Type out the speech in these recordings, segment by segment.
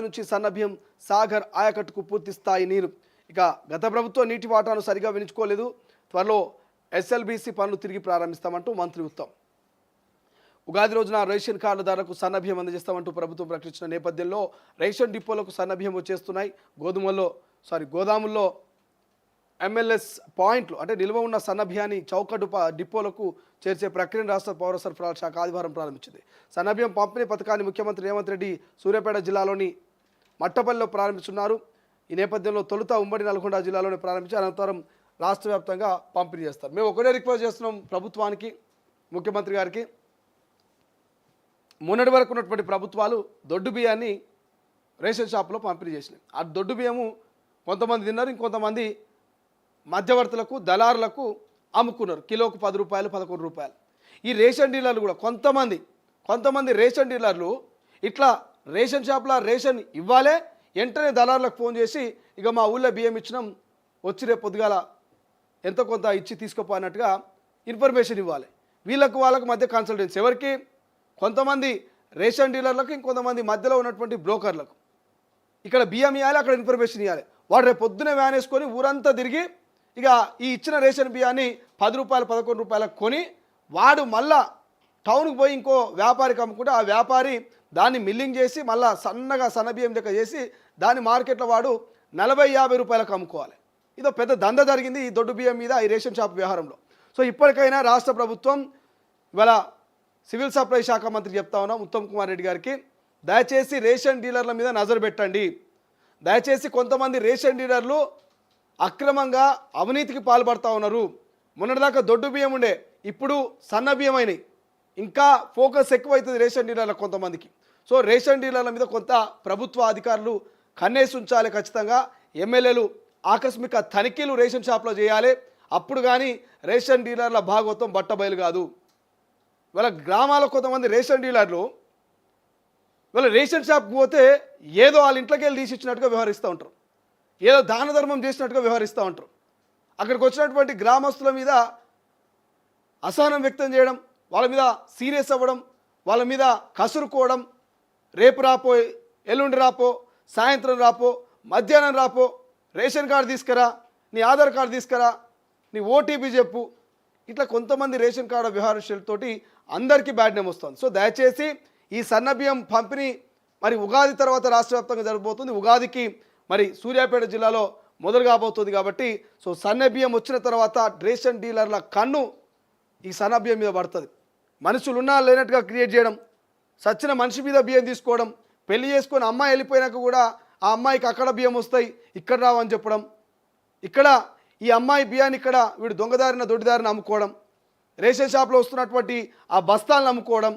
నుంచి సన్నభ్యం సాగర్ ఆయకట్టుకు పూర్తి స్థాయి నీరు. ఇక గత ప్రభుత్వం నీటి వాటాను సరిగా వినియోగించుకోలేదు. త్వరలో ఎస్ఎల్బీసీ పనులు తిరిగి ప్రారంభిస్తామంటూ మంత్రి ఉత్తమ్. ఉగాది రోజున రేషన్ కార్డుదారులకు సన్నభ్యం అందజేస్తామంటూ ప్రభుత్వం ప్రకటించిన నేపథ్యంలో రేషన్ డిపోలకు సన్నభ్యం వచ్చేస్తున్నాయి. గోదాముల్లో ఎంఎల్ఎస్ పాయింట్లు అంటే నిల్వ ఉన్న సన్నభ్యాన్ని చౌకటు డిపోలకు చేర్చే ప్రక్రియను రాష్ట్ర పౌర సరఫరాల శాఖ ఆదివారం ప్రారంభించింది. సన్నభ్యం పంపిణీ పథకాన్ని ముఖ్యమంత్రి రేవంత్ రెడ్డి సూర్యాపేట జిల్లాలోని మట్టపల్లిలో ప్రారంభిస్తున్నారు. ఈ నేపథ్యంలో తొలుత ఉమ్మడి నల్గొండ జిల్లాలోనే ప్రారంభించి అనంతరం రాష్ట్ర వ్యాప్తంగా పంపిణీ చేస్తారు. మేము ఒకటే రిక్వెస్ట్ చేస్తున్నాం ప్రభుత్వానికి, ముఖ్యమంత్రి గారికి, మొన్నటి వరకు ఉన్నటువంటి ప్రభుత్వాలు దొడ్డు బియ్యాన్ని రేషన్ షాపులో పంపిణీ చేసినాయి. ఆ దొడ్డు బియ్యము కొంతమంది తిన్నారు, ఇంకొంతమంది మధ్యవర్తులకు దళారులకు అమ్ముకున్నారు. కిలోకు 10 రూపాయలు 11 రూపాయలు. ఈ రేషన్ డీలర్లు కూడా కొంతమంది రేషన్ డీలర్లు ఇట్లా రేషన్ షాప్లో రేషన్ ఇవ్వాలే, వెంటనే దళారులకు ఫోన్ చేసి ఇక మా ఊళ్ళో బియ్యం ఇచ్చినాం, వచ్చి రేపు పొద్దుగాల ఎంత కొంత ఇచ్చి తీసుకుపోయినట్టుగా ఇన్ఫర్మేషన్ ఇవ్వాలి. వాళ్ళకు మధ్య కన్సల్టెన్సీ ఎవరికి? కొంతమంది రేషన్ డీలర్లకు, ఇంకొంతమంది మధ్యలో ఉన్నటువంటి బ్రోకర్లకు. ఇక్కడ బియ్యం ఇవ్వాలి, అక్కడ ఇన్ఫర్మేషన్ ఇవ్వాలి. వాడు రేపు పొద్దునే వ్యాన్ వేసుకొని ఊరంతా తిరిగి ఇక ఈ ఇచ్చిన రేషన్ బియ్యాన్ని 10 రూపాయలు 11 రూపాయలకు కొని వాడు మళ్ళా టౌన్కి పోయి ఇంకో వ్యాపారికి అమ్ముకుంటే ఆ వ్యాపారి దాన్ని మిల్లింగ్ చేసి మళ్ళీ సన్న బియ్యం లెక్క చేసి దాన్ని మార్కెట్లో వాడు 40-50 రూపాయలకు అమ్ముకోవాలి. ఇదో పెద్ద దంద జరిగింది ఈ దొడ్డు బియ్యం మీద, ఈ రేషన్ షాప్ వ్యవహారంలో. సో ఇప్పటికైనా రాష్ట్ర ప్రభుత్వం, ఇవాళ సివిల్ సప్లై శాఖ మంత్రి చెప్తా ఉన్నాం ఉత్తమ్ కుమార్ రెడ్డి గారికి, దయచేసి రేషన్ డీలర్ల మీద నజరు పెట్టండి. దయచేసి కొంతమంది రేషన్ డీలర్లు అక్రమంగా అవినీతికి పాల్పడుతూ ఉన్నారు. మొన్నటిదాకా దొడ్డు బియ్యం ఉండే, ఇప్పుడు సన్న బియ్యం అయినాయి. ఇంకా ఫోకస్ ఎక్కువైతుంది రేషన్ డీలర్లకు కొంతమందికి. సో రేషన్ డీలర్ల మీద కొంత ప్రభుత్వ అధికారులు కన్నేసి ఉంచాలి. ఖచ్చితంగా ఎమ్మెల్యేలు ఆకస్మిక తనిఖీలు రేషన్ షాప్లో చేయాలి. అప్పుడు కానీ రేషన్ డీలర్ల భాగవతం బట్టబయలు కాదు. వాళ్ళ గ్రామాల కొంతమంది రేషన్ డీలర్లు వాళ్ళ రేషన్ షాప్కి పోతే ఏదో వాళ్ళ ఇంట్లోకి వెళ్ళి తీసిచ్చినట్టుగా వ్యవహరిస్తూ ఉంటారు, ఏదో దాన ధర్మం చేసినట్టుగా వ్యవహరిస్తూ ఉంటారు. అక్కడికి వచ్చినటువంటి గ్రామస్తుల మీద అసహనం వ్యక్తం చేయడం, వాళ్ళ మీద సీరియస్ అవ్వడం, వాళ్ళ మీద కసురుకోవడం, రేపు రాపో, ఎల్లుండి రాపో, సాయంత్రం రాపో, మధ్యాహ్నం రాపో, రేషన్ కార్డు తీసుకురా, నీ ఆధార్ కార్డు తీసుకురా, నీ ఓటీపీ చెప్పు, ఇట్లా కొంతమంది రేషన్ కార్డు వ్యవహారశీలతోటి అందరికీ బ్యాడ్ నేమ్ వస్తుంది. సో దయచేసి ఈ సన్నబియ్యం పంపిణీ మరి ఉగాది తర్వాత రాష్ట్ర వ్యాప్తంగా జరగబోతుంది. ఉగాదికి మరి సూర్యాపేట జిల్లాలో మొదలు కాబోతుంది కాబట్టి సో సన్నబియ్యం వచ్చిన తర్వాత రేషన్ డీలర్ల కన్ను ఈ సన్నబియ్యం మీద పడుతుంది. మనుషులు ఉన్నా లేనట్టుగా క్రియేట్ చేయడం, సచ్చిన మనిషి మీద బియ్యం తీసుకోవడం, పెళ్లి చేసుకొని అమ్మాయి వెళ్ళిపోయినాక కూడా ఆ అమ్మాయికి అక్కడ బియ్యం వస్తాయి, ఇక్కడ రావని చెప్పడం, ఇక్కడ ఈ అమ్మాయి బియ్యాన్ని ఇక్కడ వీడు దొడ్డిదారిన అమ్ముకోవడం, రేషన్ షాప్లో వస్తున్నటువంటి ఆ బస్తాలను అమ్ముకోవడం,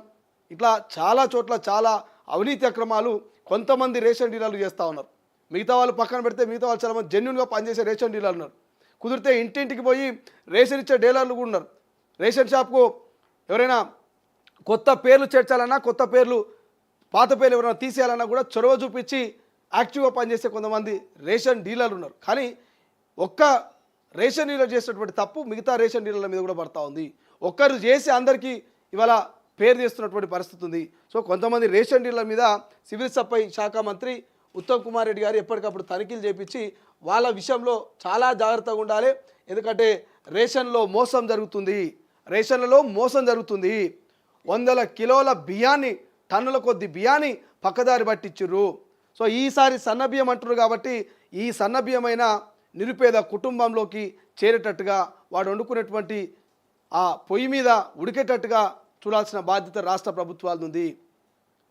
ఇట్లా చాలా చోట్ల చాలా అవినీతి అక్రమాలు కొంతమంది రేషన్ డీలర్లు చేస్తూ ఉన్నారు. మిగతా వాళ్ళు పక్కన పెడితే మిగతా వాళ్ళు చాలామంది జెన్యున్గా పనిచేసే రేషన్ డీలర్లు ఉన్నారు. కుదిరితే ఇంటింటికి పోయి రేషన్ ఇచ్చే డీలర్లు కూడా ఉన్నారు. రేషన్ షాప్కు ఎవరైనా కొత్త పేర్లు చేర్చాలన్నా, కొత్త పేర్లు పాత పేర్లు ఎవరైనా తీసేయాలన్నా కూడా చొరవ చూపించి యాక్టివ్గా పనిచేసే కొంతమంది రేషన్ డీలర్లు ఉన్నారు. కానీ ఒక్క రేషన్ డీలర్ చేసినటువంటి తప్పు మిగతా రేషన్ డీలర్ల మీద కూడా పడతా ఉంది. ఒక్కరు చేసి అందరికీ ఇవాళ పేరు చేస్తున్నటువంటి పరిస్థితి ఉంది. సో కొంతమంది రేషన్ డీలర్ల మీద సివిల్ సప్లై శాఖ మంత్రి ఉత్తమ్ కుమార్ రెడ్డి గారు ఎప్పటికప్పుడు తనిఖీలు చేపించి వాళ్ళ విషయంలో చాలా జాగ్రత్తగా ఉండాలి. ఎందుకంటే రేషన్లలో మోసం జరుగుతుంది. 100 కిలోల బియ్యాన్ని, టన్నుల కొద్ది బియ్యాన్ని పక్కదారి పట్టించుర్రు. సో ఈసారి సన్నబియ్యం అంటున్నారు కాబట్టి ఈ సన్నబియ్యమైన నిరుపేద కుటుంబంలోకి చేరేటట్టుగా వాడు వండుకునేటువంటి ఆ పొయ్యి మీద ఉడికేటట్టుగా చూడాల్సిన బాధ్యత రాష్ట్ర ప్రభుత్వాల ఉంది.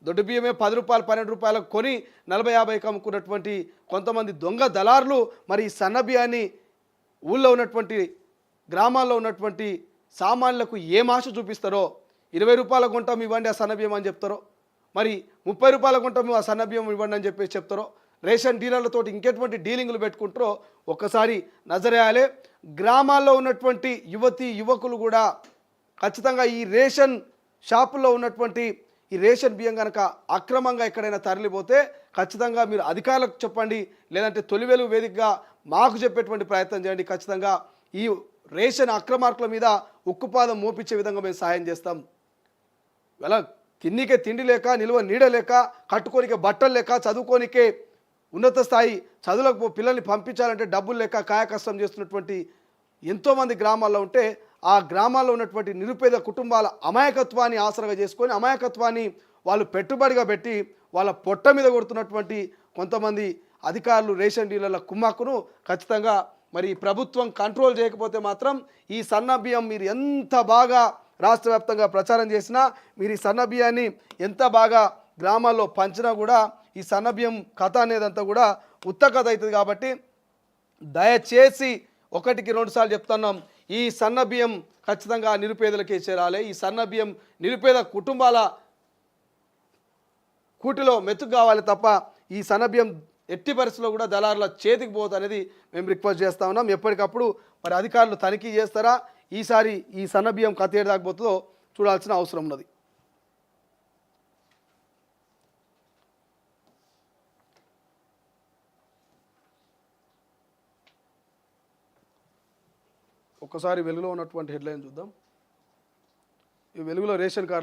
దొడ్డు బియ్యమే 10 రూపాయలు 12 రూపాయలకు కొని 40-50కి అమ్ముకున్నటువంటి కొంతమంది దొంగ దళారులు మరి ఈ సన్న బియ్యాన్ని ఊళ్ళో ఉన్నటువంటి గ్రామాల్లో ఉన్నటువంటి సామాన్యులకు ఏం ఆశ చూపిస్తారో, 20 రూపాయల గుంటం ఇవ్వండి ఆ సన్నబియ్యం అని చెప్తారో, మరి 30 రూపాయల గుంటం ఆ సన్నబియ్యం ఇవ్వండి అని చెప్పేసి చెప్తారో, రేషన్ డీలర్లతో ఇంకెటువంటి డీలింగ్లు పెట్టుకుంటారో ఒక్కసారి నజరేయాలి. గ్రామాల్లో ఉన్నటువంటి యువకులు కూడా ఖచ్చితంగా ఈ రేషన్ షాపుల్లో ఉన్నటువంటి ఈ రేషన్ బియ్యం కనుక అక్రమంగా ఎక్కడైనా తరలిపోతే ఖచ్చితంగా మీరు అధికారులకు చెప్పండి, లేదంటే తొలివెలుగు వేదికగా మాకు చెప్పేటువంటి ప్రయత్నం చేయండి. ఖచ్చితంగా ఈ రేషన్ అక్రమార్కుల మీద ఉక్కుపాదం మోపించే విధంగా మేము సహాయం చేస్తాం. ఇలా తిండికే తిండి లేక, నిల్వ నీడ లేక, కట్టుకోనికే బట్టలు లేక, చదువుకోనికే ఉన్నత స్థాయి చదువులకు పిల్లల్ని పంపించాలంటే డబ్బులు లేక కాయకష్టం చేస్తున్నటువంటి ఎంతోమంది గ్రామాల్లో ఉంటే, ఆ గ్రామాల్లో ఉన్నటువంటి నిరుపేద కుటుంబాల అమాయకత్వాన్ని ఆసరగా చేసుకొని, అమాయకత్వాన్ని వాళ్ళు పెట్టుబడిగా పెట్టి వాళ్ళ పొట్ట మీద కొడుతున్నటువంటి కొంతమంది అధికారులు, రేషన్ డీలర్ల కుమ్మక్కును ఖచ్చితంగా మరి ప్రభుత్వం కంట్రోల్ చేయకపోతే మాత్రం ఈ సన్న బియ్యం మీరు ఎంత బాగా రాష్ట్ర వ్యాప్తంగా ప్రచారం చేసినా, మీరు ఈ సన్న బియ్యాన్ని ఎంత బాగా గ్రామాల్లో పంచినా కూడా ఈ సన్న బియ్యం కథ అనేదంతా కూడా ఉత్త కథ అవుతుంది. కాబట్టి దయచేసి ఒకటికి రెండు సార్లు చెప్తున్నాం, ఈ సన్న బియ్యం ఖచ్చితంగా నిరుపేదలకే చేరాలి. ఈ సన్న బియ్యం నిరుపేద కుటుంబాల కూటిలో మెతుకు కావాలి తప్ప ఈ సన్న బియ్యం ఎట్టి పరిస్థితుల్లో కూడా దళారుల చేతికి పోదు అనేది మేము రిక్వెస్ట్ చేస్తూ ఉన్నాం. ఎప్పటికప్పుడు మరి అధికారులు తనిఖీ చేస్తారా, ఈసారి ఈ సన్న బియ్యం కథ ఏడు దాకపోతుందో చూడాల్సిన అవసరం ఉన్నది. ఒక్కసారి వెలుగులో ఉన్నటువంటి హెడ్లైన్ చూద్దాం. ఈ వెలుగులో రేషన్ కార్డు